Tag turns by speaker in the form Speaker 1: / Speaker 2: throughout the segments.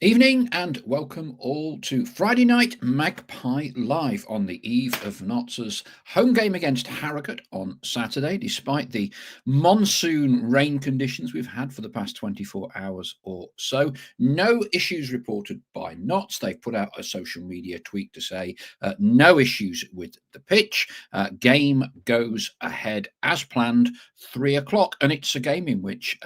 Speaker 1: Evening and welcome all to Friday Night Magpie Live on the eve of Notts' home game against Harrogate on Saturday, despite the monsoon rain conditions we've had for the past 24 hours or so. No issues reported by Notts. They've put out a social media tweet to say no issues with the pitch. Game goes ahead as planned, 3 o'clock, and it's a game in which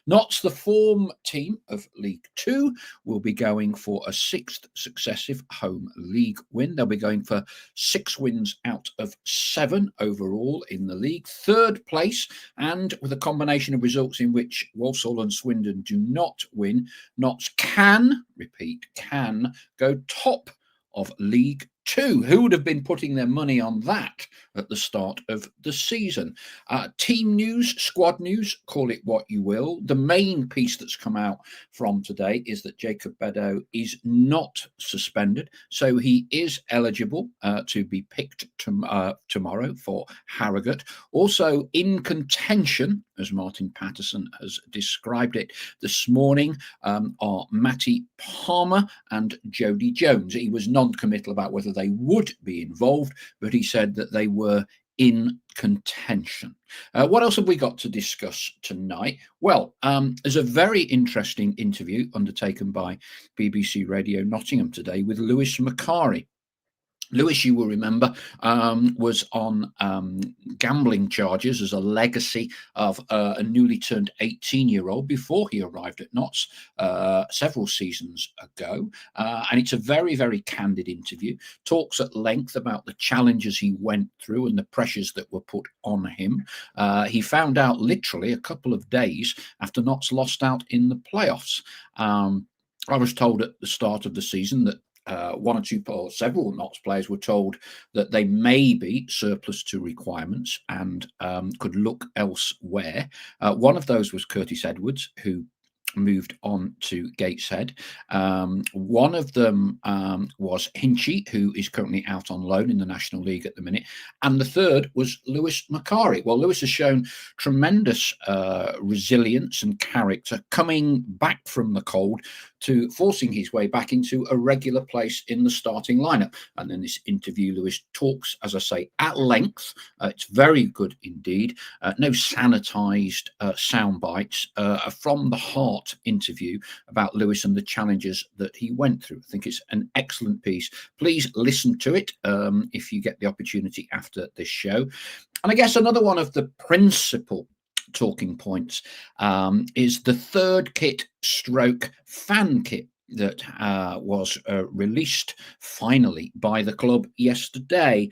Speaker 1: Notts, the form team of League Two, will be going for a sixth successive home league win. They'll be going for 6 wins out of 7 overall in the league, third place, and with a combination of results in which Walsall and Swindon do not win, Notts can go top of League Two. Who would have been putting their money on that at the start of the season? Team news, squad news, call it what you will. The main piece that's come out from today is that Jacob Beddoe is not suspended, so he is eligible to be picked tomorrow for Harrogate. Also in contention, as Martin Patterson has described it this morning, are Matty Palmer and Jody Jones. He was non-committal about whether they would be involved, but he said that they were in contention. What else have we got to discuss tonight? Well, there's a very interesting interview undertaken by BBC Radio Nottingham today with Lewis Macari. Lewis, you will remember, was on gambling charges as a legacy of a newly turned 18-year-old before he arrived at Notts several seasons ago. And it's a very, very candid interview. Talks at length about the challenges he went through and the pressures that were put on him. He found out literally a couple of days after Notts lost out in the playoffs. I was told at the start of the season that one or two or several Notts players were told that they may be surplus to requirements and could look elsewhere. One of those was Curtis Edwards, who moved on to Gateshead. One of them was Hinchy, who is currently out on loan in the National League at the minute. And the third was Lewis Macari. Well, Lewis has shown tremendous resilience and character coming back from the cold to forcing his way back into a regular place in the starting lineup. And in this interview, Lewis talks, as I say, at length. It's very good indeed. No sanitized sound bites, from the heart interview about Lewis and the challenges that he went through. I think it's an excellent piece. Please listen to it if you get the opportunity after this show. And I guess another one of the principal talking points is the third kit stroke fan kit that was released finally by the club yesterday.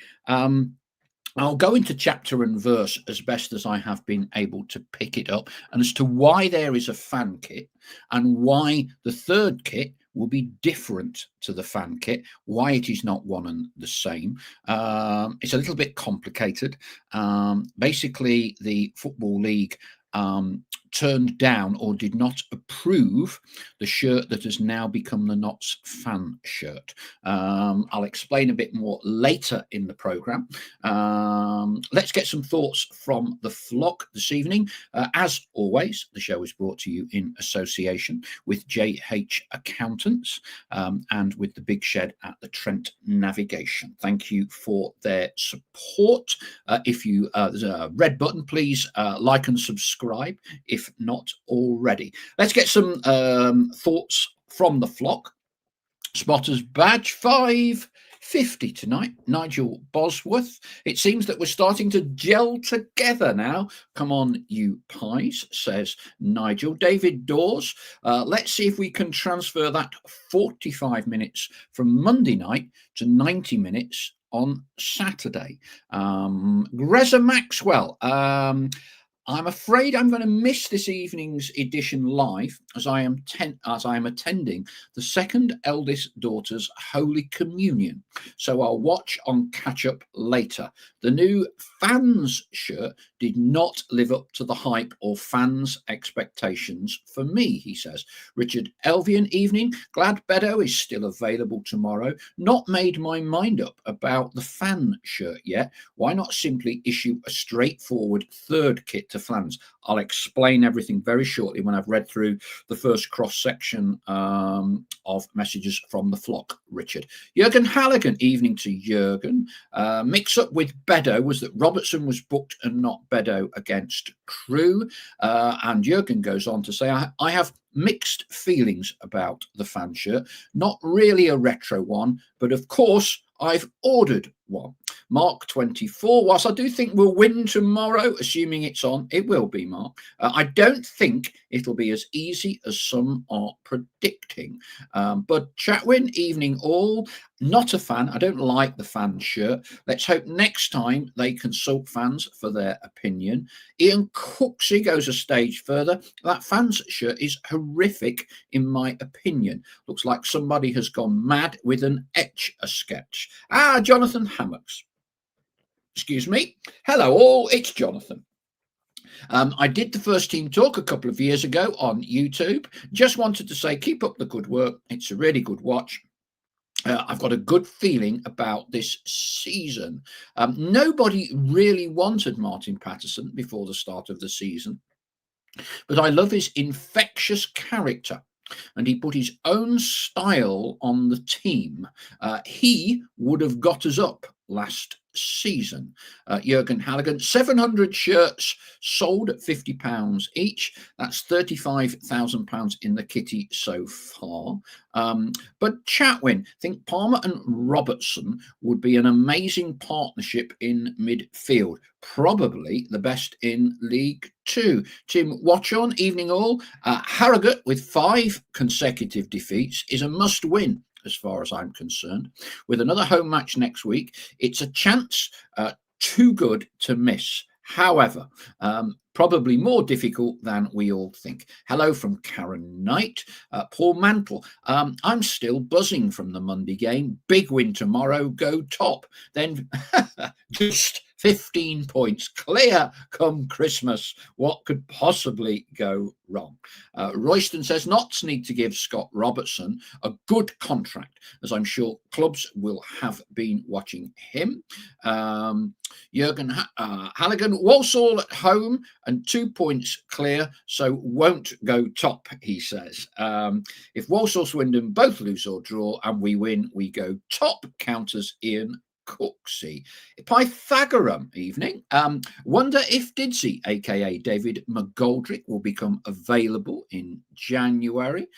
Speaker 1: I'll go into chapter and verse as best as I have been able to pick it up, and as to why there is a fan kit and why the third kit will be different to the fan kit, why it is not one and the same. It's a little bit complicated. Basically, the Football League turned down or did not approve the shirt that has now become the Notts fan shirt. I'll explain a bit more later in the programme. Let's get some thoughts from the flock this evening. As always, the show is brought to you in association with JH Accountants and with the Big Shed at the Trent Navigation. Thank you for their support. If you there's a red button, please like and subscribe if not already. Let's get some thoughts from the flock. Spotters badge 550 tonight, Nigel Bosworth. It seems that we're starting to gel together now. Come on, you pies, says Nigel. David Dawes, let's see if we can transfer that 45 minutes from Monday night to 90 minutes on Saturday. Greza Maxwell, I'm afraid I'm going to miss this evening's edition live as I am attending the second eldest daughter's Holy Communion. So I'll watch on catch up later. The new fans shirt did not live up to the hype or fans' expectations for me, he says. Richard Elvian, evening. Glad Beddoe is still available tomorrow. Not made my mind up about the fan shirt yet. Why not simply issue a straightforward third kit to fans. I'll explain everything very shortly when I've read through the first cross-section of messages from the flock, Richard. Jurgen Halligan, evening to Jurgen. Mix-up with Bedo was that Robertson was booked and not Bedo against Crewe. And Jurgen goes on to say, I have mixed feelings about the fan shirt. Not really a retro one, but of course, I've ordered one. Mark 24, whilst I do think we'll win tomorrow, assuming it's on, it will be, Mark. I don't think it'll be as easy as some are predicting. But Chatwin, evening all. Not a fan. I don't like the fan shirt. Let's hope next time they consult fans for their opinion. Ian Cooksey goes a stage further. That fans shirt is horrific, in my opinion. Looks like somebody has gone mad with an etch-a-sketch. Jonathan Hammocks. Excuse me. Hello all, it's Jonathan. I did the first team talk a couple of years ago on YouTube. Just wanted to say, keep up the good work. It's a really good watch. I've got a good feeling about this season. Nobody really wanted Martin Patterson before the start of the season, but I love his infectious character. And he put his own style on the team. He would have got us up last season. Jurgen Halligan, 700 shirts sold at £50 each. That's £35,000 in the kitty so far. But Chatwin, think Palmer and Robertson would be an amazing partnership in midfield. Probably the best in League Two. Tim Watchon, evening all. Harrogate with 5 consecutive defeats is a must win as far as I'm concerned. With another home match next week, it's a chance too good to miss. However, probably more difficult than we all think. Hello from Karen Knight. Paul Mantle. I'm still buzzing from the Monday game. Big win tomorrow. Go top. Then just 15 points clear come Christmas. What could possibly go wrong? Royston says Notts need to give Scott Robertson a good contract, as I'm sure clubs will have been watching him. Jurgen Halligan, Walsall at home and 2 points clear, so won't go top, he says. If Walsall Swindon both lose or draw and we win, we go top, counters Ian Cooksey. Pythagorean, evening. Wonder if Didsey, aka David McGoldrick, will become available in January.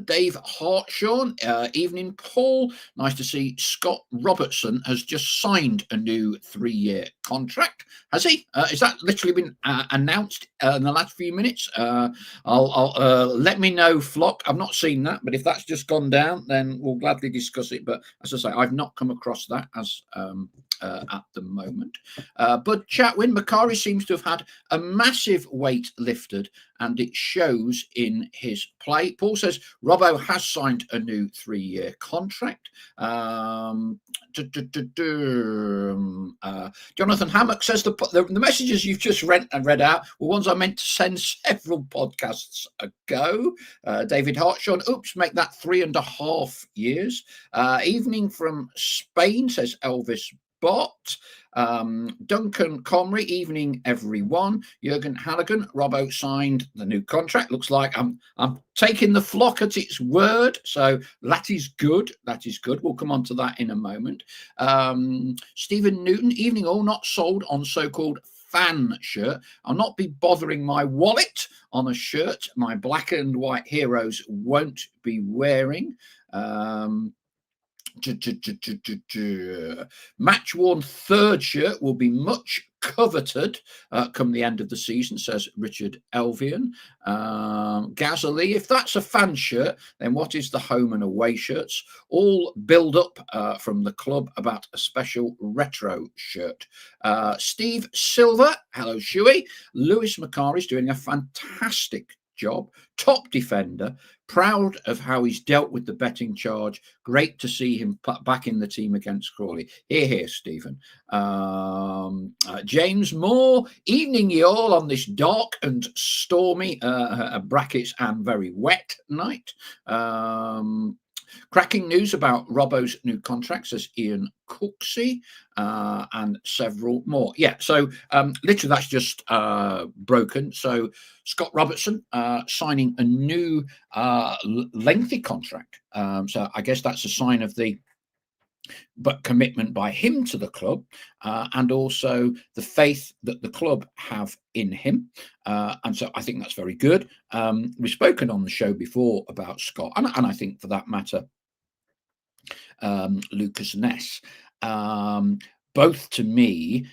Speaker 1: Dave Hartshawn, evening Paul. Nice to see Scott Robertson has just signed a new 3-year contract. Has he? Has that literally been announced in the last few minutes? I'll let me know, Flock. I've not seen that, but if that's just gone down, then we'll gladly discuss it. But as I say, I've not come across that as at the moment. But Chatwin, Macari seems to have had a massive weight lifted, and it shows in his play. Paul says Robbo has signed a new 3-year contract. Jonathan Hammock says the messages you've just read out were ones I meant to send several podcasts ago. David Hartshawn, oops, make that 3.5 years. Evening from Spain, says Elvis Bot. Duncan Comrie, evening everyone. Jurgen Halligan, Robbo signed the new contract. Looks like I'm taking the flock at its word, so that is good. That is good. We'll come on to that in a moment. Stephen Newton, evening all, not sold on so-called fan shirt. I'll not be bothering my wallet on a shirt my black and white heroes won't be wearing. Match worn 3rd shirt will be much coveted come the end of the season, says Richard Elvian. Gazali, if that's a fan shirt, then what is the home and away shirts? All build up from the club about a special retro shirt. Steve Silver, hello Shuey. Lewis Macari's doing a fantastic job, top defender, proud of how he's dealt with the betting charge. Great to see him back in the team against Crawley. Here, Stephen. James Moore, evening you all on this dark and stormy, brackets and very wet night. Cracking news about Robbo's new contract, says Ian Cooksey, and several more. Yeah, so literally that's just broken. So Scott Robertson signing a new lengthy contract. So I guess that's a sign of the commitment by him to the club, and also the faith that the club have in him. And so I think that's very good. We've spoken on the show before about Scott, and I think for that matter, Lucas Ness. Both to me,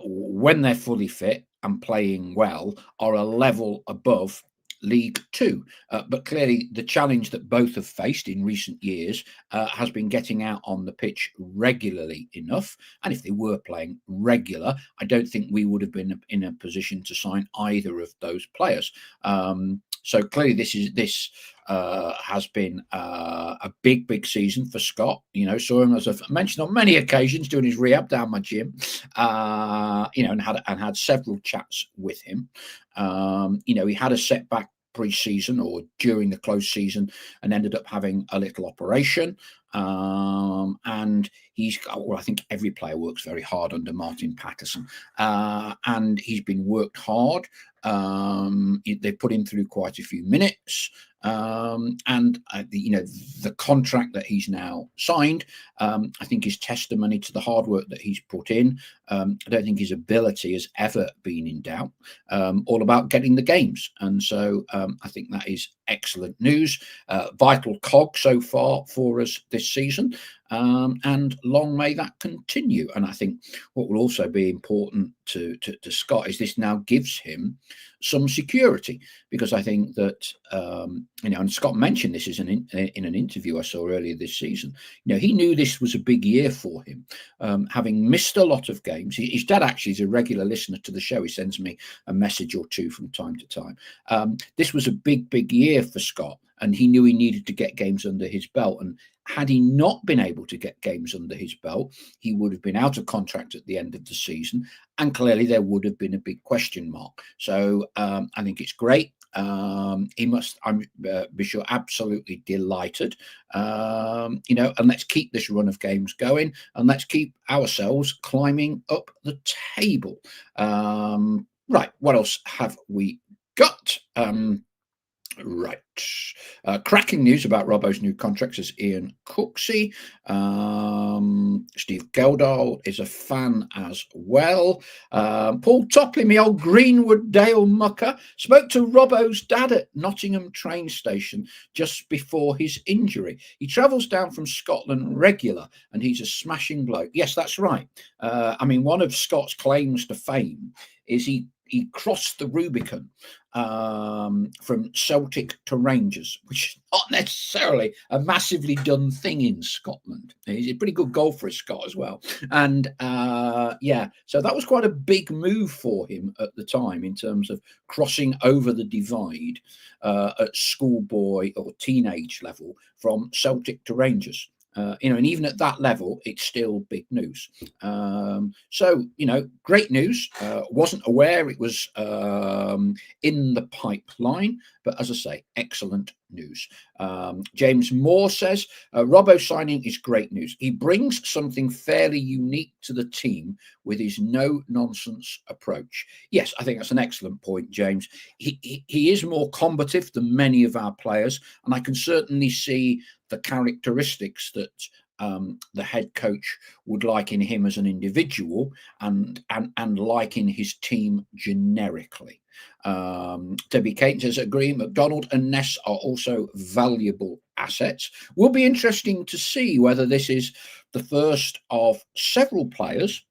Speaker 1: when they're fully fit and playing well, are a level above League Two. But clearly, the challenge that both have faced in recent years has been getting out on the pitch regularly enough. And if they were playing regular, I don't think we would have been in a position to sign either of those players. So clearly, this has been a big season for Scott. You know, saw him, as I've mentioned on many occasions, doing his rehab down my gym. You know, and had several chats with him. You know, he had a setback pre-season or during the close season and ended up having a little operation. And he's, well, I think every player works very hard under Martin Patterson, and he's been worked hard. They put him through quite a few minutes, and you know, the contract that he's now signed, I think, is testimony to the hard work that he's put in. I don't think his ability has ever been in doubt. All about getting the games, and so I think that is excellent news. Vital cog so far for us this season, and long may that continue. And I think what will also be important to Scott is this now gives him some security, because I think that you know, and Scott mentioned this in an interview I saw earlier this season. You know, he knew this was a big year for him, having missed a lot of games. His dad actually is a regular listener to the show. He sends me a message or two from time to time. This was a big year for Scott, and he knew he needed to get games under his belt. And had he not been able to get games under his belt, he would have been out of contract at the end of the season, and clearly there would have been a big question mark. So I think it's great. He must, I'm be sure, absolutely delighted. You know, and let's keep this run of games going, and let's keep ourselves climbing up the table. Right, what else have we got? Right. Cracking news about Robbo's new contract, says Ian Cooksey. Steve Geldahl is a fan as well. Paul Topley, me old Greenwood Dale mucker, spoke to Robbo's dad at Nottingham train station just before his injury. He travels down from Scotland regular, and he's a smashing bloke. Yes, that's right. I mean, one of Scott's claims to fame is he crossed the Rubicon from Celtic to Rangers, which is not necessarily a massively done thing in Scotland. He's a pretty good golfer, Scott, as well. And yeah, so that was quite a big move for him at the time in terms of crossing over the divide at schoolboy or teenage level from Celtic to Rangers. You know, and even at that level, it's still big news. So, you know, great news. Wasn't aware it was in the pipeline, but as I say, excellent news. James Moore says, Robbo signing is great news. He brings something fairly unique to the team with his no-nonsense approach. Yes, I think that's an excellent point, James. He is more combative than many of our players, and I can certainly see the characteristics that the head coach would like in him as an individual, and like in his team generically. Debbie Kate says, agree, McDonald and Ness are also valuable assets. Will be interesting to see whether this is the first of several players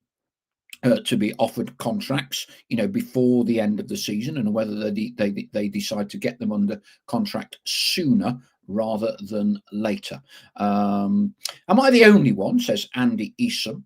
Speaker 1: to be offered contracts, you know, before the end of the season, and whether they decide to get them under contract sooner rather than later. Am I the only one, says Andy Eason,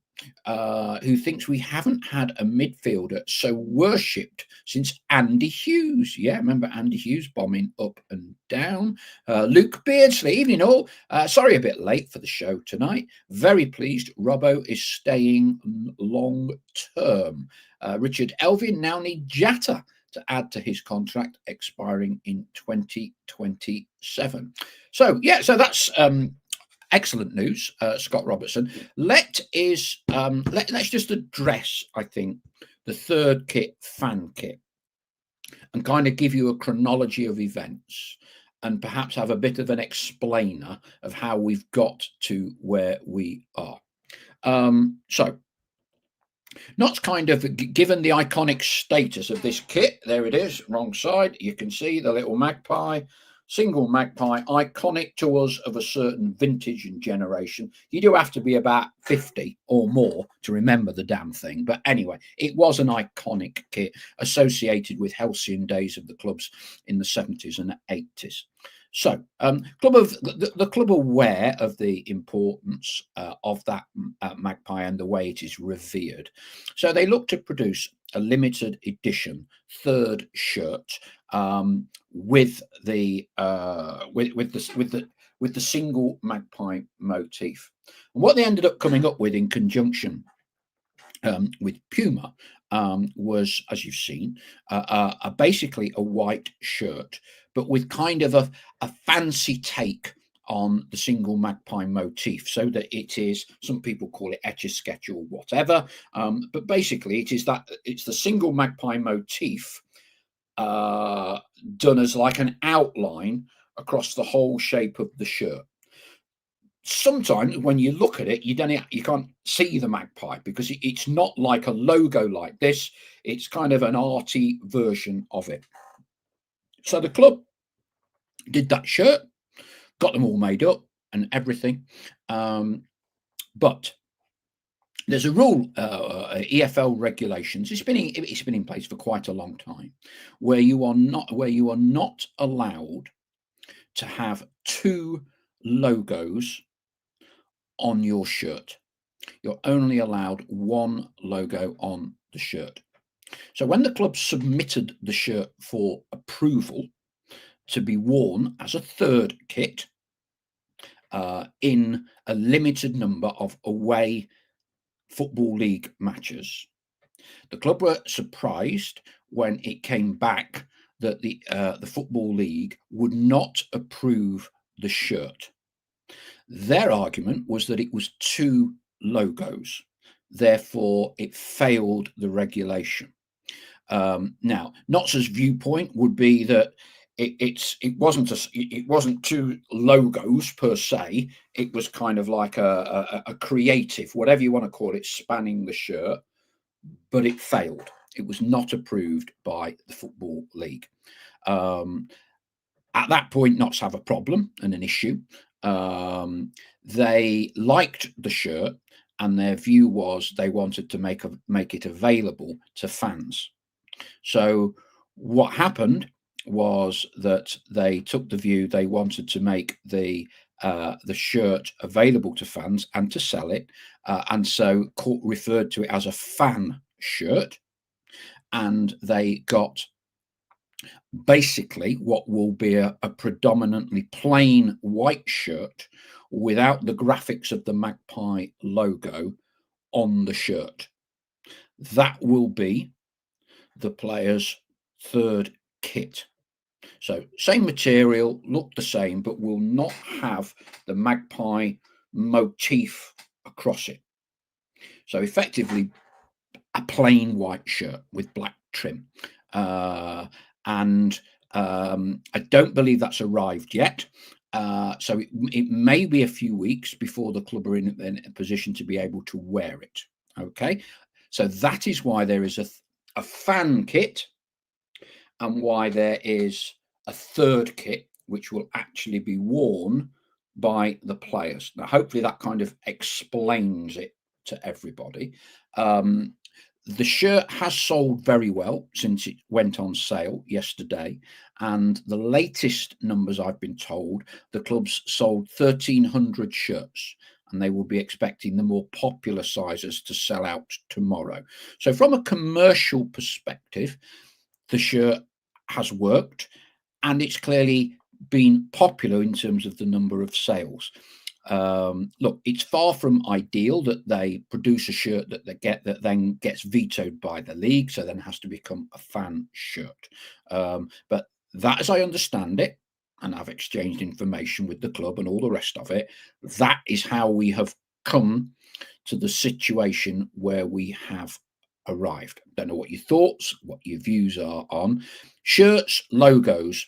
Speaker 1: who thinks we haven't had a midfielder so worshipped since Andy Hughes? Yeah, remember Andy Hughes bombing up and down. Luke Beardsley, evening all. Sorry a bit late for the show tonight. Very pleased Robbo is staying long term. Richard Elvin now need Jatta to add to his contract expiring in 2027. So yeah, so that's Excellent news, Scott Robertson. Let's just address, I think, the third kit, fan kit, and kind of give you a chronology of events, and perhaps have a bit of an explainer of how we've got to where we are. So, Notts kind of given the iconic status of this kit. There it is, wrong side. You can see the little magpie, single magpie, iconic to us of a certain vintage and generation. You do have to be about 50 or more to remember the damn thing. But anyway, it was an iconic kit associated with halcyon days of the clubs in the 70s and 80s. So, the club are aware of the importance of that magpie and the way it is revered. So they look to produce a limited edition third shirt with the single magpie motif. And what they ended up coming up with in conjunction with Puma was, as you've seen, basically a white shirt, but with kind of a fancy take on the single magpie motif, so that it is, some people call it etch a sketch or whatever, but basically it's the single magpie motif done as like an outline across the whole shape of the shirt. Sometimes when you look at it, you can't see the magpie because it's not like a logo like this. It's kind of an arty version of it. So the club did that shirt, got them all made up and everything, but there's a rule, EFL regulations. It's been in place for quite a long time, where you are not allowed to have two logos on your shirt. You're only allowed one logo on the shirt. So when the club submitted the shirt for approval to be worn as a third kit in a limited number of away Football League matches, the club were surprised when it came back that the Football League would not approve the shirt. Their argument was that it was two logos, therefore it failed the regulation. Now, Notts' viewpoint would be that it wasn't two logos per se. It was kind of like a creative, whatever you want to call it, spanning the shirt, but it failed. It was not approved by the Football League. At that point, Notts have a problem and an issue. They liked the shirt, and their view was they wanted to make it available to fans. So what happened was that they took the view they wanted to make the shirt available to fans and to sell it, and so referred to it as a fan shirt, and they got basically what will be a predominantly plain white shirt without the graphics of the Magpie logo on the shirt. That will be the player's third kit. So same material, look the same, but will not have the Magpie motif across it. So effectively a plain white shirt with black trim. And I don't believe that's arrived yet. So it may be a few weeks before the club are in a position to be able to wear it. Okay, so that is why there is a fan kit, and why there is a third kit which will actually be worn by the players. Now, hopefully that kind of explains it to everybody. The shirt has sold very well since it went on sale yesterday, and the latest numbers I've been told, the club's sold 1,300 shirts, and they will be expecting the more popular sizes to sell out tomorrow. So from a commercial perspective, the shirt has worked, and it's clearly been popular in terms of the number of sales. Look, it's far from ideal that they produce a shirt that then gets vetoed by the league, so then has to become a fan shirt. But that, as I understand it, and I've exchanged information with the club and all the rest of it. That is how we have come to the situation where we have arrived. Don't know what your thoughts, what your views are on shirts, logos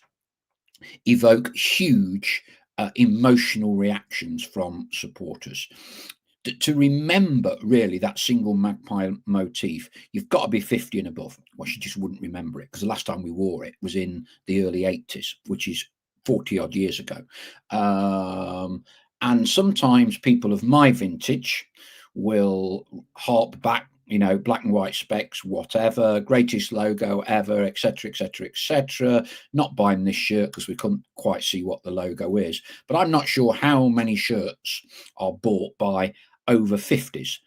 Speaker 1: evoke huge emotional reactions from supporters. To remember really that single Magpie motif, you've got to be 50 and above. Well, you just wouldn't remember it, because the last time we wore it was in the early 80s, which is 40 odd years ago. And sometimes people of my vintage will harp back, black and white specs, whatever, greatest logo ever, etc., etc., etc. Not buying this shirt because we couldn't quite see what the logo is. But I'm not sure how many shirts are bought by over 50s.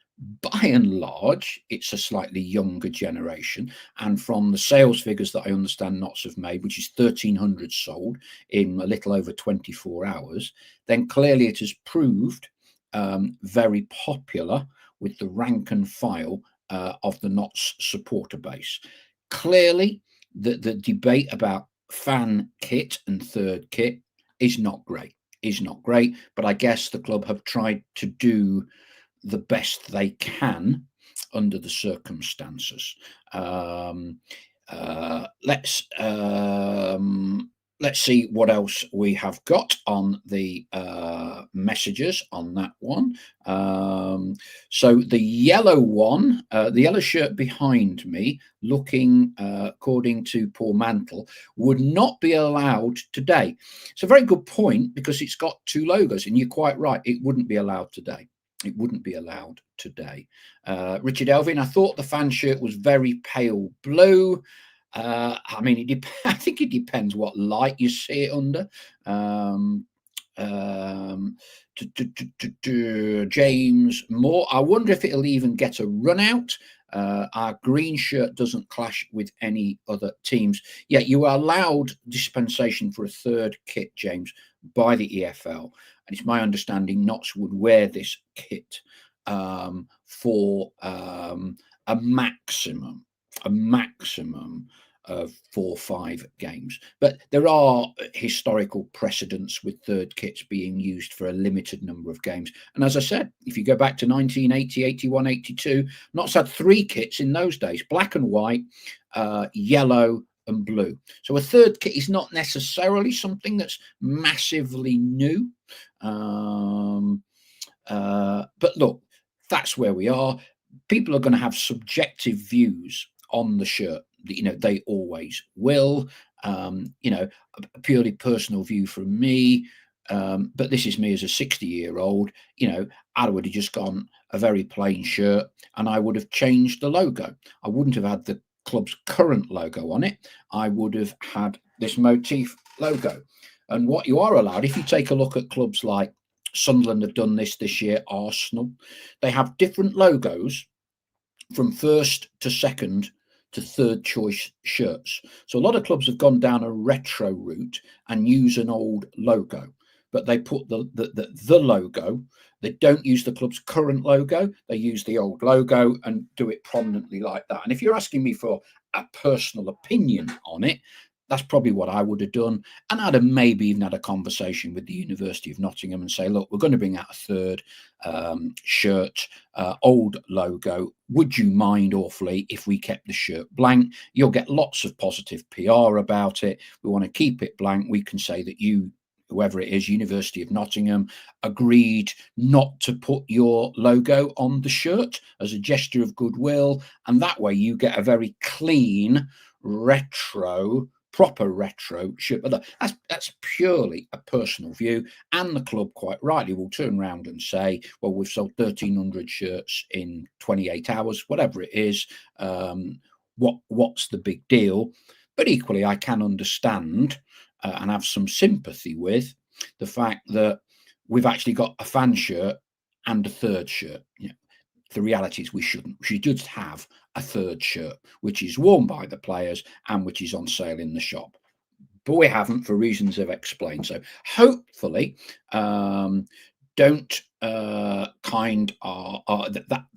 Speaker 1: By and large, it's a slightly younger generation. And from the sales figures that I understand Knots have made, which is 1,300 sold in a little over 24 hours, then clearly it has proved very popular with the rank and file of the Knots supporter base. Clearly, the debate about fan kit and third kit is not great. But I guess the club have tried to do the best they can under the circumstances. Let's see what else we have got on the messages on that one. So the yellow one, the yellow shirt behind me, looking according to Paul Mantle, would not be allowed today. It's a very good point, because it's got two logos, and you're quite right, it wouldn't be allowed today. It wouldn't be allowed today. Richard Elvin, I thought the fan shirt was very pale blue. I mean, I think it depends what light you see it under. James Moore, I wonder if it'll even get a run out. Our green shirt doesn't clash with any other teams. Yeah, you are allowed dispensation for a third kit, James, by the EFL. And it's my understanding Notts would wear this kit for a maximum of 4 or 5 games. But there are historical precedents with third kits being used for a limited number of games. And as I said, if you go back to 1980, 81, 82, Notts had 3 kits in those days: black and white, yellow and blue. So a third kit is not necessarily something that's massively new. But look, that's where we are. People are going to have subjective views on the shirt. They always will. A purely personal view from me. But this is me as a 60-year-old. I would have just gone a very plain shirt, and I would have changed the logo. I wouldn't have had the club's current logo on it. I would have had this motif logo. And what you are allowed, if you take a look at clubs like Sunderland have done this year, Arsenal, they have different logos from first to second to third choice shirts. So a lot of clubs have gone down a retro route and use an old logo, but they put the logo. They don't use the club's current logo. They use the old logo and do it prominently like that. And if you're asking me for a personal opinion on it, that's probably what I would have done. And I'd have maybe even had a conversation with the University of Nottingham and say, look, we're going to bring out a third shirt, old logo. Would you mind awfully if we kept the shirt blank? You'll get lots of positive PR about it. We want to keep it blank. We can say that whoever it is, University of Nottingham, agreed not to put your logo on the shirt as a gesture of goodwill. And that way you get a very clean, proper retro shirt. But that's purely a personal view. And the club, quite rightly, will turn around and say, well, we've sold 1,300 shirts in 28 hours, whatever it is. What's the big deal? But equally, I can understand and have some sympathy with the fact that we've actually got a fan shirt and a third shirt. The reality is we shouldn't. We should just have a third shirt, which is worn by the players and which is on sale in the shop. But we haven't, for reasons I've explained. So hopefully don't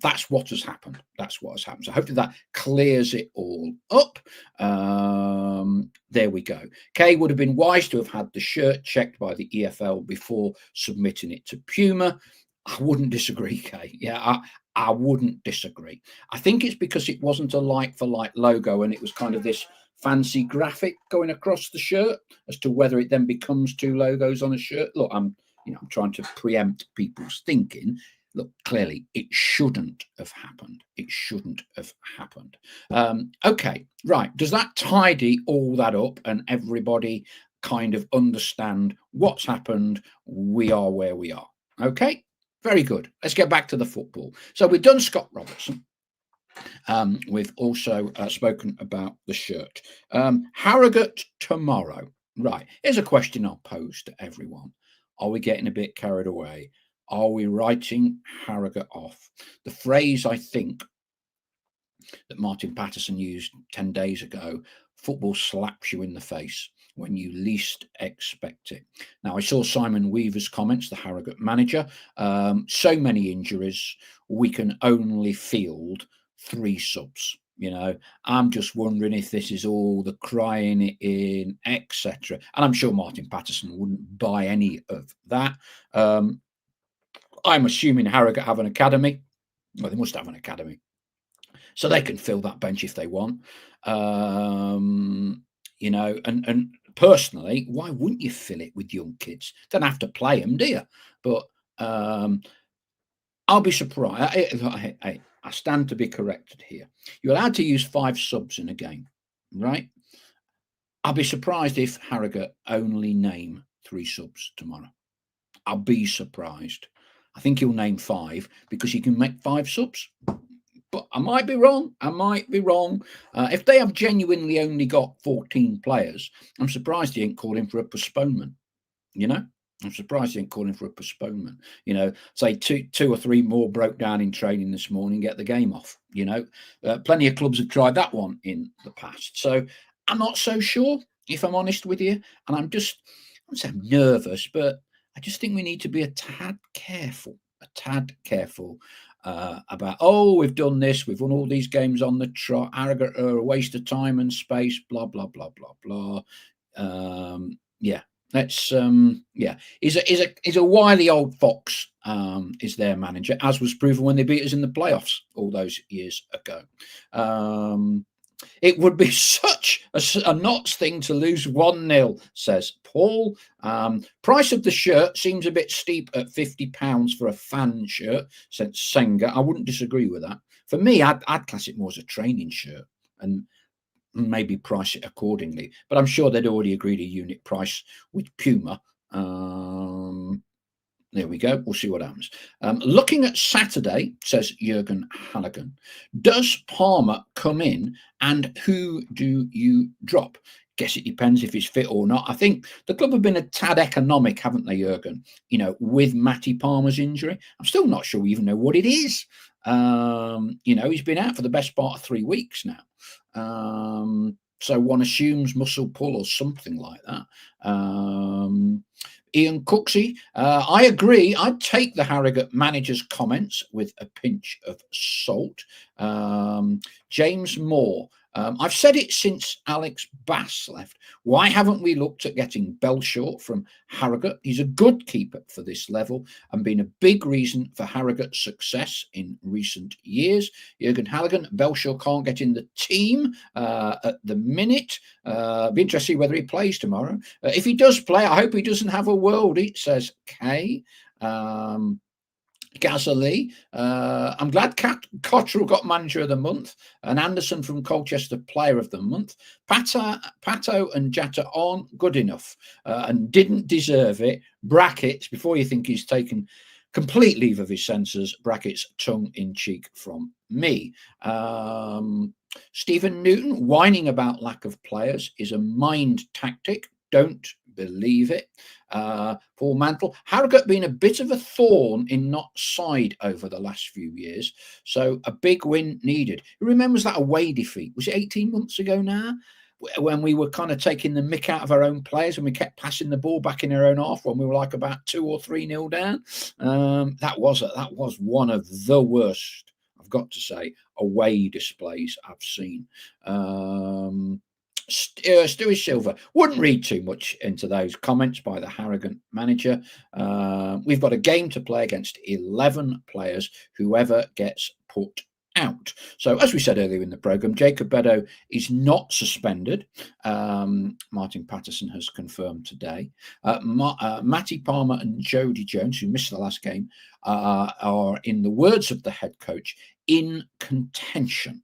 Speaker 1: that's what has happened. That's what has happened. So hopefully that clears it all up. There we go. Kay would have been wise to have had the shirt checked by the EFL before submitting it to Puma. I wouldn't disagree, Kay. Yeah, I wouldn't disagree. I think it's because it wasn't a like for like logo and it was kind of this fancy graphic going across the shirt as to whether it then becomes two logos on a shirt. Look, I'm trying to preempt people's thinking. Look, clearly it shouldn't have happened. It shouldn't have happened. Okay, right. Does that tidy all that up and everybody kind of understand what's happened? We are where we are. Okay, very good. Let's get back to the football. So we've done Scott Robertson. We've also spoken about the shirt. Harrogate tomorrow. Right. Here's a question I'll pose to everyone. Are we getting a bit carried away? Are we writing Harrogate off? The phrase I think that Martin Patterson used 10 days ago, football slaps you in the face when you least expect it. Now, I saw Simon Weaver's comments, the Harrogate manager. So many injuries, we can only field 3 subs. I'm just wondering if this is all the crying it in, etc. And I'm sure Martin Patterson wouldn't buy any of that. I'm assuming Harrogate have an academy. Well, they must have an academy, so they can fill that bench if they want. And personally, why wouldn't you fill it with young kids? Don't have to play them, do you? But I'll be surprised. I stand to be corrected here. You're allowed to use 5 subs in a game, right? I'll be surprised if Harrogate only name 3 subs tomorrow. I'll be surprised. I think he'll name 5 because he can make 5 subs. But I might be wrong. If they have genuinely only got 14 players, I'm surprised he ain't calling for a postponement. I'm surprised he ain't calling for a postponement. Say two or 3 more broke down in training this morning, get the game off. Plenty of clubs have tried that one in the past. So I'm not so sure, if I'm honest with you. And I'm nervous, but I just think we need to be a tad careful about, we've done this, we've won all these games on the trot, Harrogate are a waste of time and space, blah, blah, blah, blah, blah. He's a wily old fox, is their manager, as was proven when they beat us in the playoffs all those years ago. It would be such a nuts thing to lose 1-0, says Paul. Price of the shirt seems a bit steep at £50 for a fan shirt, said Senga. I wouldn't disagree with that. For me, I'd class it more as a training shirt and maybe price it accordingly. But I'm sure they'd already agreed a unit price with Puma. There we go. We'll see what happens. Looking at Saturday, says Jurgen Halligan, does Palmer come in and who do you drop? Guess it depends if he's fit or not. I think the club have been a tad economic, haven't they, Jurgen? With Matty Palmer's injury. I'm still not sure we even know what it is. He's been out for the best part of 3 weeks now. So one assumes muscle pull or something like that. Ian Cooksey, I agree. I'd take the Harrogate manager's comments with a pinch of salt. James Moore, I've said it since Alex Bass left. Why haven't we looked at getting Belshaw from Harrogate? He's a good keeper for this level and been a big reason for Harrogate's success in recent years. Jurgen Halligan, Belshaw can't get in the team at the minute. Be interesting whether he plays tomorrow. If he does play, I hope he doesn't have a worldie, says Kay. Gazali, I'm glad Cottrell got manager of the month and Anderson from Colchester player of the month. Pato and Jatta aren't good enough and didn't deserve it. Brackets, before you think he's taken complete leave of his senses, brackets, tongue in cheek from me. Stephen Newton, whining about lack of players is a mind tactic. Don't believe it. Paul Mantle, Harrogate been a bit of a thorn in Knott's side over the last few years, so a big win needed. Who remembers that away defeat? Was it 18 months ago now? when we were kind of taking the mick out of our own players and we kept passing the ball back in our own half when we were like about 2 or 3-0 down. That was one of the worst, I've got to say, away displays I've seen. Stewie Silver, wouldn't read too much into those comments by the Harrogate manager. We've got a game to play against 11 players, whoever gets put out. So, as we said earlier in the programme, Jacob Beddoe is not suspended. Martin Patterson has confirmed today. Matty Palmer and Jody Jones, who missed the last game, are, in the words of the head coach, in contention.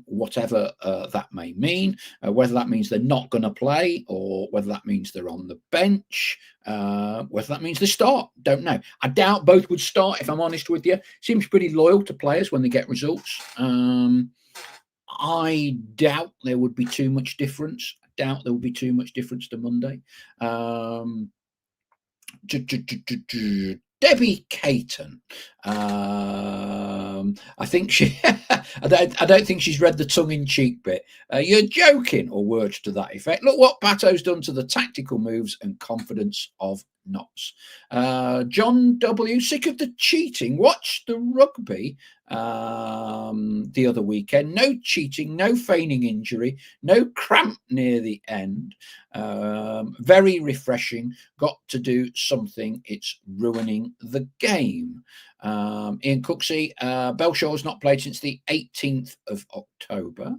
Speaker 1: Whatever that may mean, whether that means they're not going to play or whether that means they're on the bench, whether that means they start, don't know. I doubt both would start, if I'm honest with you. Seems pretty loyal to players when they get results. I doubt there would be too much difference. To Monday. Debbie Caton. I think she. I don't think she's read the tongue-in-cheek bit. You're joking, or words to that effect. Look what Pato's done to the tactical moves and confidence of Notts. John W. Sick of the cheating. Watch the rugby the other weekend. No cheating, no feigning injury, no cramp near the end. Very refreshing. Got to do something. It's ruining the game. Ian Cooksey, Belshaw's not played since the 18th of October.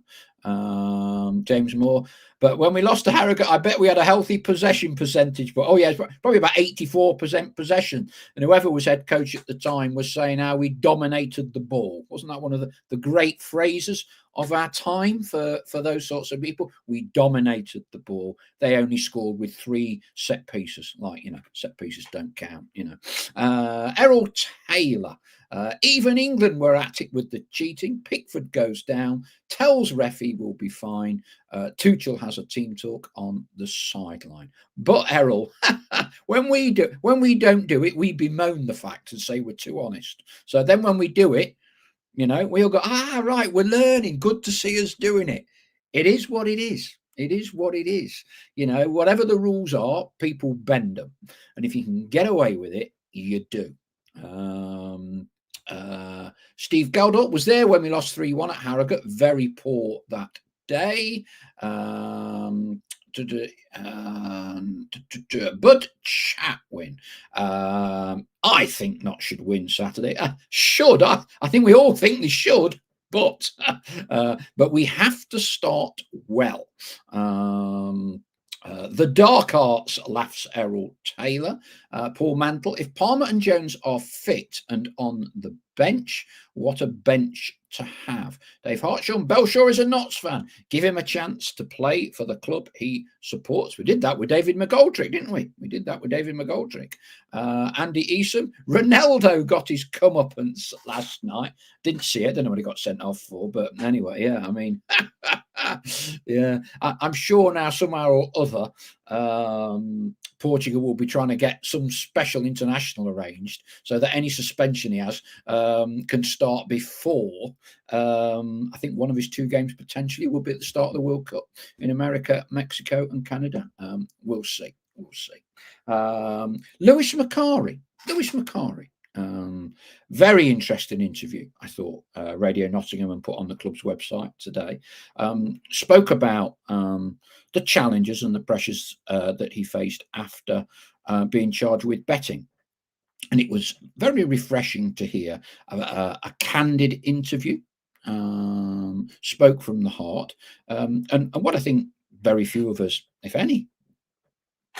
Speaker 1: James Moore, but when we lost to Harrogate, I bet we had a healthy possession percentage. But it's probably about 84% possession. And whoever was head coach at the time was saying how we dominated the ball. Wasn't that one of the great phrases of our time for those sorts of people? We dominated the ball. They only scored with 3 set pieces. Set pieces don't count. Errol Taylor. Even England were at it with the cheating. Pickford goes down, tells ref he will be fine. Tuchel has a team talk on the sideline. But Errol, when we don't do it, we bemoan the fact and say we're too honest. So then when we do it, we all go, right, we're learning. Good to see us doing it. It is what it is. It is what it is. Whatever the rules are, people bend them. And if you can get away with it, you do. Steve Geldof was there when we lost 3-1 at Harrogate. Very poor that day. But Chatwin, I think Notts should win Saturday. Should. I think we all think they should, but we have to start well. The dark arts, laughs Errol Taylor. Paul Mantle, if Palmer and Jones are fit and on the bench, what a bench to have. Dave Hartshaw, Belshaw is a Notts fan. Give him a chance to play for the club he supports. We did that with David McGoldrick, didn't we? Andy Eason, Ronaldo got his comeuppance last night. Didn't see it. Don't know what he got sent off for, but anyway, yeah, I mean, yeah, I'm sure now somehow or other Portugal will be trying to get some special international arranged so that any suspension he has can start before. I think one of his 2 games potentially will be at the start of the World Cup in America, Mexico, and Canada. We'll see. Lewis Macari. Very interesting interview, I thought, Radio Nottingham and put on the club's website today. Spoke about the challenges and the pressures that he faced after being charged with betting. And it was very refreshing to hear a candid interview. Spoke from the heart. And what I think very few of us, if any,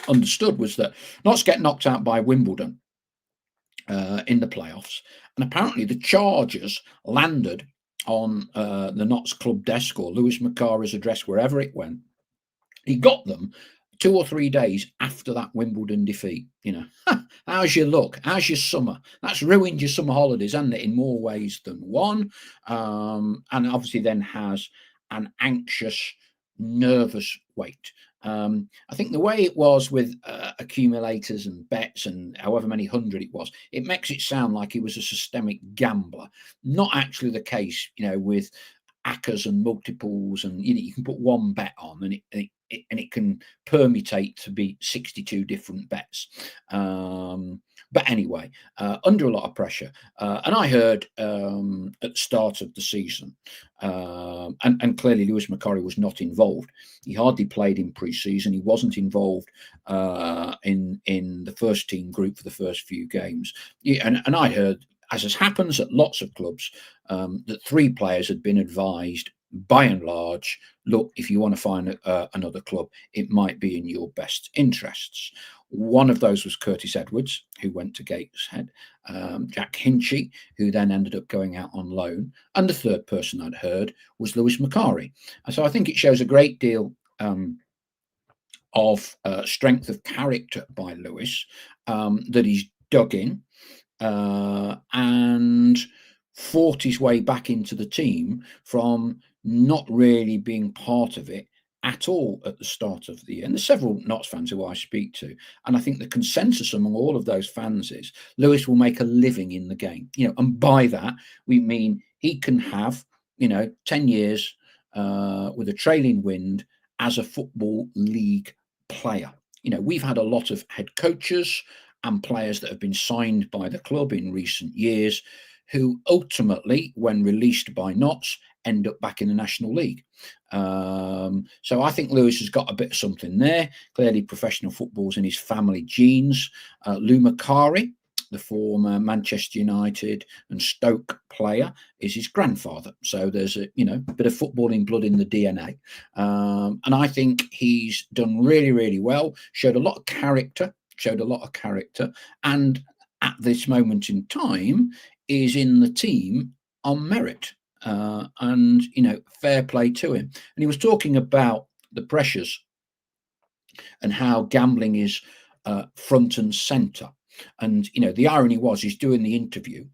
Speaker 1: understood was that Notts get knocked out by Wimbledon in the playoffs, and apparently the charges landed on the Notts club desk or Lewis Macari's address, wherever it went. He got them 2 or 3 days after that Wimbledon defeat. How's your luck? How's your summer? That's ruined your summer holidays, hasn't it, in more ways than one? And obviously then has an anxious, nervous wait. I think the way it was with accumulators and bets and however many hundred it was, it makes it sound like he was a systemic gambler. Not actually the case, with ACCAs and multiples, and you can put one bet on, and it can permutate to be 62 different bets. But anyway, under a lot of pressure. And I heard at the start of the season, and clearly Lewis Macari was not involved. He hardly played in pre-season. He wasn't involved in the first team group for the first few games. Yeah, and I heard, as happens at lots of clubs, that 3 players had been advised, by and large, look, if you want to find another club, it might be in your best interests. One of those was Curtis Edwards, who went to Gateshead, Jack Hinchy, who then ended up going out on loan, and the third person I'd heard was Lewis Macari. And so I think it shows a great deal of strength of character by Lewis, that he's dug in and fought his way back into the team from not really being part of it at all at the start of the year. And there's several Notts fans who I speak to, and I think the consensus among all of those fans is Lewis will make a living in the game. And by that we mean he can have 10 years with a trailing wind as a football league player. We've had a lot of head coaches and players that have been signed by the club in recent years who ultimately, when released by Notts, end up back in the National League. So I think Lewis has got a bit of something there. Clearly, professional football's in his family genes. Lou Macari, the former Manchester United and Stoke player, is his grandfather. So there's a bit of footballing blood in the DNA. And I think he's done really, really well, showed a lot of character, and at this moment in time is in the team on merit. And fair play to him. And he was talking about the pressures and how gambling is front and center. And the irony was, he's doing the interview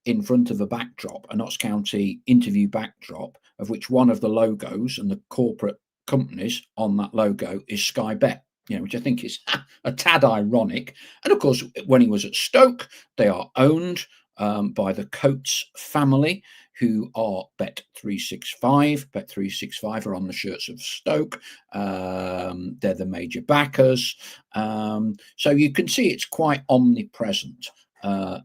Speaker 1: in front of a backdrop, a Notts County interview backdrop, of which one of the logos and the corporate companies on that logo is Sky Bet. Which I think is a tad ironic. And of course, when he was at Stoke, they are owned by the Coates family, who are Bet365. Bet365 are on the shirts of Stoke. They're the major backers. So you can see it's quite omnipresent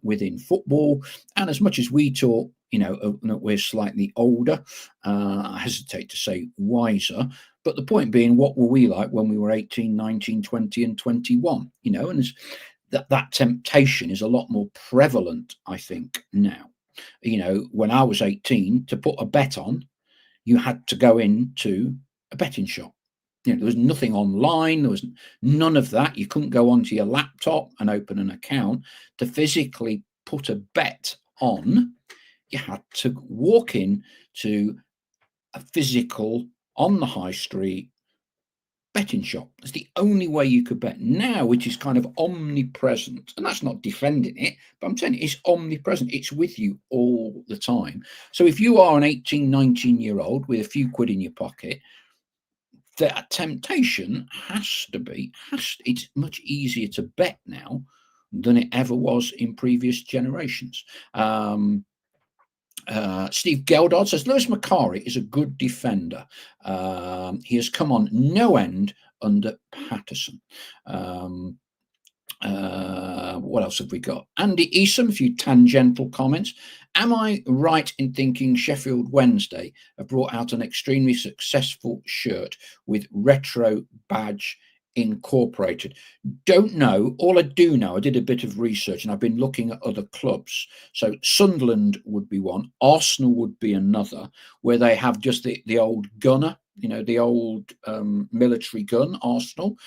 Speaker 1: within football. And as much as we talk, we're slightly older, I hesitate to say wiser, but the point being, what were we like when we were 18, 19, 20 and 21? And that temptation is a lot more prevalent, I think, now. When I was 18, to put a bet on, you had to go into a betting shop. There was nothing online. There was none of that. You couldn't go onto your laptop and open an account to physically put a bet on. You had to walk in to a physical, on the high street, betting shop. It's the only way you could bet. Now, which is kind of omnipresent, and that's not defending it, but I'm saying it's omnipresent. It's with you all the time. So if you are an 18, 19-year-old with a few quid in your pocket, that temptation it's much easier to bet now than it ever was in previous generations. Steve Geldard says Lewis Macari is a good defender. He has come on no end under Patterson. What else have we got? Andy Easom, a few tangential comments. Am I right in thinking Sheffield Wednesday have brought out an extremely successful shirt with retro badge incorporated? Don't know. All I do know, I did a bit of research and I've been looking at other clubs. So Sunderland would be one, Arsenal would be another, where they have just the old gunner, the old military gun. Arsenal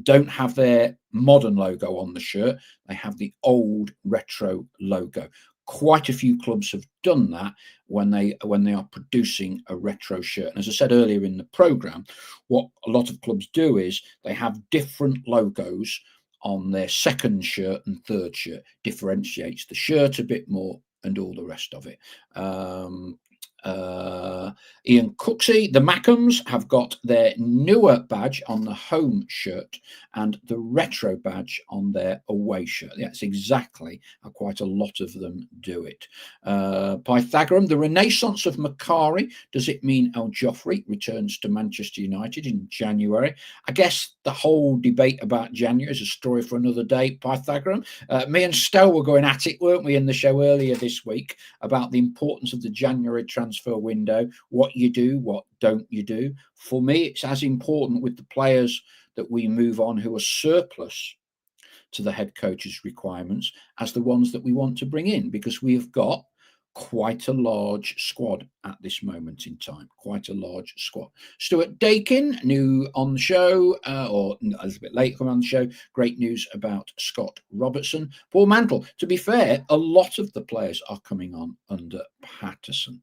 Speaker 1: don't have their modern logo on the shirt. They have the old retro logo. Quite a few clubs have done that when they are producing a retro shirt. And as I said earlier in the program, what a lot of clubs do is they have different logos on their second shirt and third shirt. Differentiates the shirt a bit more and all the rest of it. Ian Cooksey, the Mackhams have got their newer badge on the home shirt and the retro badge on their away shirt. That's exactly how quite a lot of them do it. Pythagorean, the renaissance of Macari. Does it mean El Joffrey returns to Manchester United in January? I guess the whole debate about January is a story for another day, Pythagorean. Me and Stel were going at it, weren't we, in the show earlier this week about the importance of the January transfer window, what you do, what don't you do. For me, it's as important with the players that we move on who are surplus to the head coach's requirements as the ones that we want to bring in, because we've got quite a large squad at this moment in time. Quite a large squad. Stuart Dakin, new on the show, or a little bit late coming on the show. Great news about Scott Robertson. Paul Mantle, to be fair, a lot of the players are coming on under Patterson.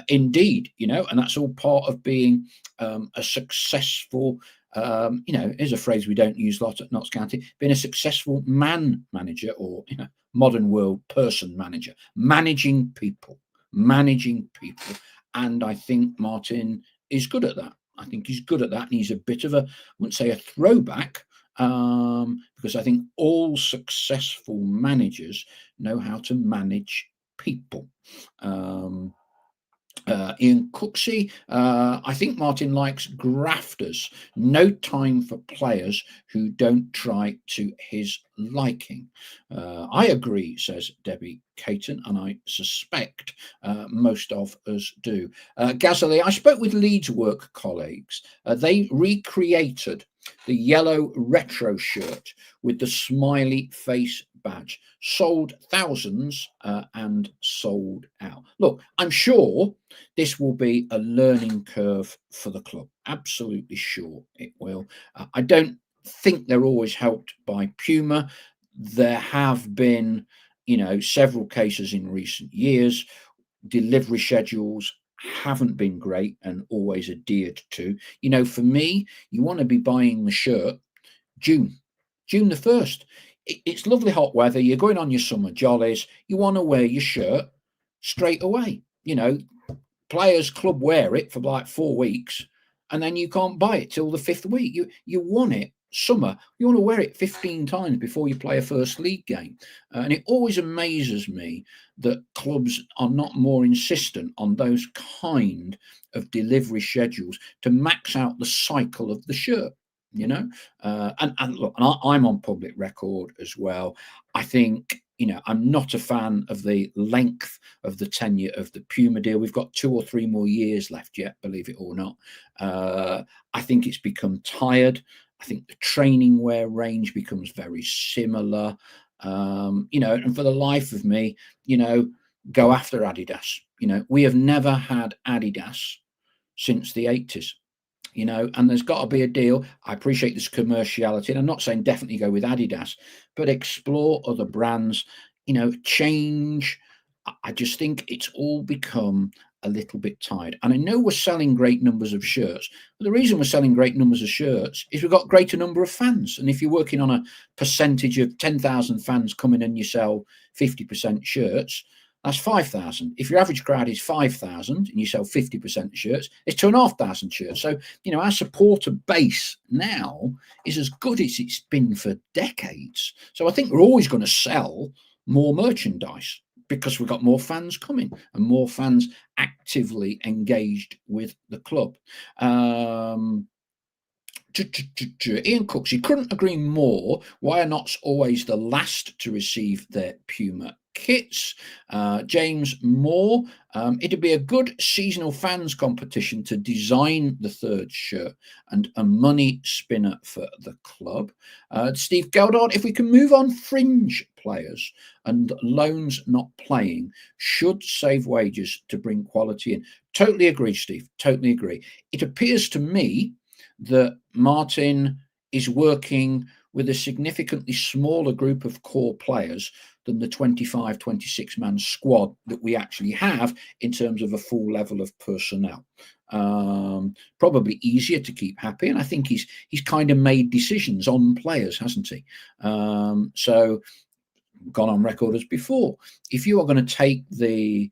Speaker 1: Indeed, and that's all part of being a successful, here's a phrase we don't use a lot at Notts County, being a successful man manager, or, modern world person manager, managing people. And I think Martin is good at that. I think he's good at that. And he's a bit of I wouldn't say a throwback, because I think all successful managers know how to manage people. Ian Cooksey, I think Martin likes grafters, no time for players who don't try to his liking. I agree, says Debbie Caton, and I suspect most of us do. Gazali, I spoke with Leeds work colleagues. They recreated the yellow retro shirt with the smiley face badge, sold thousands and sold out. Look, I'm sure this will be a learning curve for the club. Absolutely sure it will. I don't think they're always helped by Puma. There have been, several cases in recent years. Delivery schedules haven't been great and always adhered to. For me, you want to be buying the shirt June the 1st. It's lovely hot weather. You're going on your summer jollies. You want to wear your shirt straight away. Players club wear it for like 4 weeks, and then you can't buy it till the 5th week. You want it summer. You want to wear it 15 times before you play a first league game. And it always amazes me that clubs are not more insistent on those kind of delivery schedules to max out the cycle of the shirt. And look, and I'm on public record as well. I think, I'm not a fan of the length of the tenure of the Puma deal. We've got 2 or 3 more years left yet, believe it or not. I think it's become tired. I think the training wear range becomes very similar. And for the life of me, go after Adidas. We have never had Adidas since the 80s. And there's got to be a deal. I appreciate this commerciality, and I'm not saying definitely go with Adidas, but explore other brands, change. I just think it's all become a little bit tired. And I know we're selling great numbers of shirts, but the reason we're selling great numbers of shirts is we've got greater number of fans. And if you're working on a percentage of 10,000 fans coming and you sell 50% shirts, that's 5,000. If your average crowd is 5,000 and you sell 50% of shirts, it's 2,500 shirts. So, our supporter base now is as good as it's been for decades. So I think we're always going to sell more merchandise because we've got more fans coming and more fans actively engaged with the club. Ian Cooks, he couldn't agree more. Why are Notts always the last to receive their Puma kits? James Moore, it'd be a good seasonal fans competition to design the 3rd shirt and a money spinner for the club. Steve Geldard, if we can move on fringe players and loans not playing, should save wages to bring quality in. Totally agree, Steve. Totally agree. It appears to me that Martin is working with a significantly smaller group of core players than the 25, 26 man squad that we actually have in terms of a full level of personnel. Probably easier to keep happy, and I think he's kind of made decisions on players, hasn't he? So gone on record as before. If you are going to take the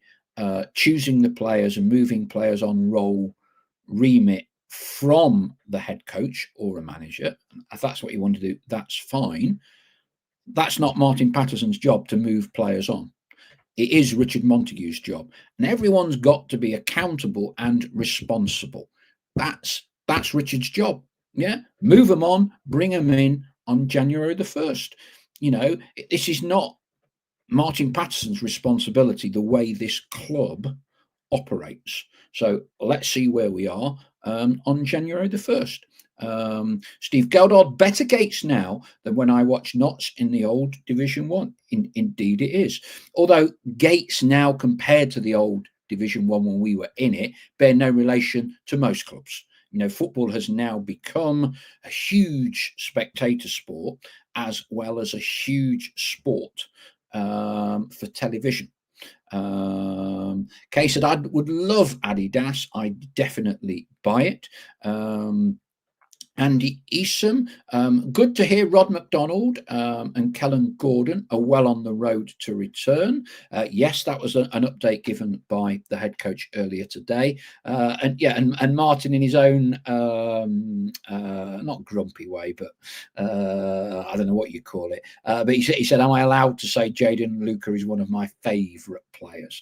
Speaker 1: choosing the players and moving players on role remit from the head coach or a manager. If that's what you want to do, that's fine. That's not Martin Patterson's job to move players on. It is Richard Montague's job, and everyone's got to be accountable and responsible. That's Richard's job. Yeah, move them on, bring them in on January the 1st. This is not Martin Patterson's responsibility, the way this club operates. So let's see where we are on January the 1st. Steve Geldard, better Gates now than when I watched Notts in the old Division 1. Indeed it is. Although Gates now, compared to the old Division 1 when we were in it, bear no relation to most clubs. Football has now become a huge spectator sport as well as a huge sport for television. Kay said, I would love Adidas. I'd definitely buy it. Andy Easom, good to hear Rod McDonald and Kellen Gordon are well on the road to return. Yes, that was an update given by the head coach earlier today. And Martin, in his own not grumpy way, but I don't know what you call it. But he said, am I allowed to say Jaden Luca is one of my favourite players?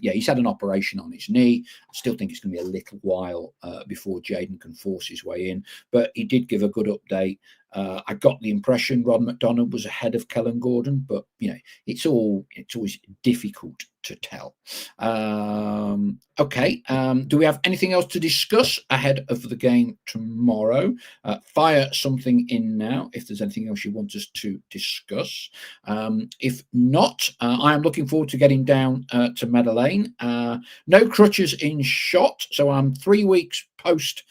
Speaker 1: He's had an operation on his knee. I still think it's going to be a little while before Jaden can force his way in. But he did give a good update. I got the impression Rod McDonald was ahead of Kellen Gordon, but it's always difficult to tell. Okay. Do we have anything else to discuss ahead of the game tomorrow? Fire something in now if there's anything else you want us to discuss. If not, I am looking forward to getting down to Meadow Lane. No crutches in shot, so I'm 3 weeks post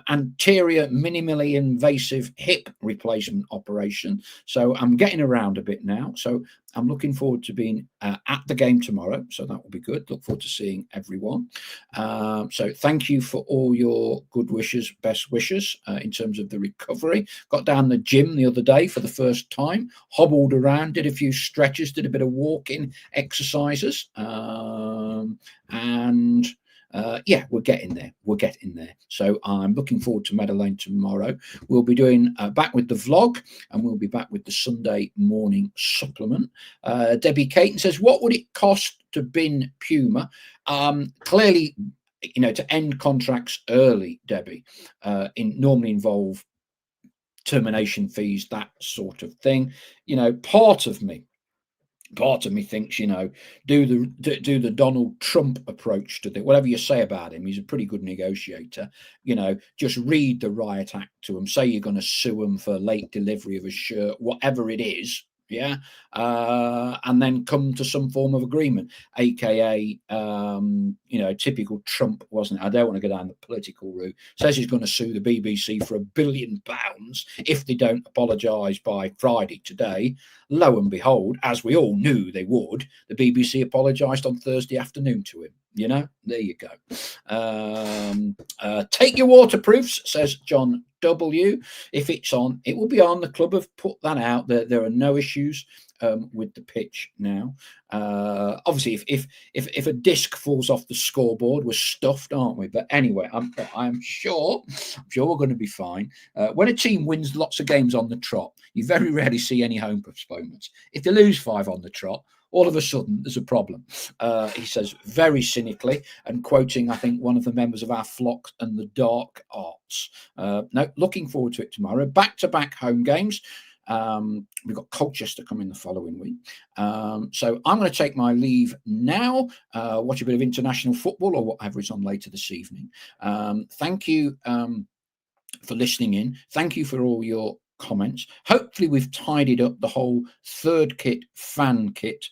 Speaker 1: anterior minimally invasive hip replacement operation. So I'm getting around a bit now. So I'm looking forward to being at the game tomorrow. So that will be good. Look forward to seeing everyone. So thank you for all your good wishes, best wishes in terms of the recovery. Got down the gym the other day for the first time, hobbled around, did a few stretches, did a bit of walking exercises. We're getting there. We're getting there. So I'm looking forward to Meadow Lane tomorrow. We'll be doing back with the vlog, and we'll be back with the Sunday morning supplement. Debbie Caton says, what would it cost to bin Puma? Clearly, to end contracts early, Debbie, normally involve termination fees, that sort of thing. Part of me thinks, do the Donald Trump approach to it. Whatever you say about him, he's a pretty good negotiator. Just read the Riot Act to him. Say you're going to sue him for late delivery of a shirt, whatever it is. Yeah. And then come to some form of agreement, aka, typical Trump, wasn't it? I don't want to go down the political route. Says he's going to sue the BBC for £1 billion if they don't apologise by Friday today. Lo and behold, as we all knew they would, the BBC apologised on Thursday afternoon to him. There you go. Take your waterproofs, says John W. If it's on, it will be on. The club have put that out. There are no issues with the pitch now. Obviously, if a disc falls off the scoreboard, we're stuffed, aren't we? But anyway, I'm sure we're going to be fine. When a team wins lots of games on the trot, you very rarely see any home postponements. If they lose 5 on the trot, all of a sudden there's a problem. He says very cynically, and quoting, I think, one of the members of our flock and the dark arts. No, looking forward to it tomorrow. Back-to-back home games. We've got Colchester coming the following week. So I'm going to take my leave now, watch a bit of international football or whatever is on later this evening. Thank you for listening in. Thank you for all your comments. Hopefully we've tidied up the whole third kit, fan kit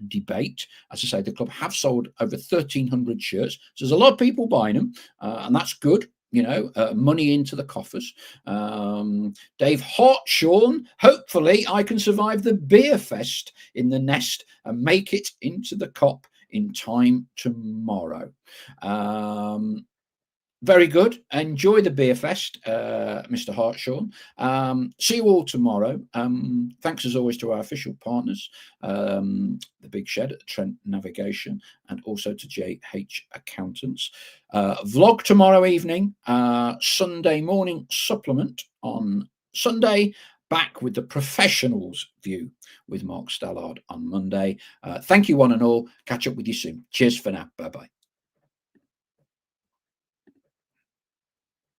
Speaker 1: debate. As I say, the club have sold over 1,300 shirts. So there's a lot of people buying them, and that's good. Money into the coffers. Dave Hartshawn, hopefully I can survive the beer fest in the Nest and make it into the Cop in time tomorrow. Very good. Enjoy the beer fest, Mr. Hartshawn. See you all tomorrow. Thanks as always to our official partners, the Big Shed at Trent Navigation, and also to JH Accountants. Vlog tomorrow evening, Sunday morning supplement on Sunday. Back with the professionals view with Mark Stallard on Monday. Thank you, one and all. Catch up with you soon. Cheers for now. Bye bye.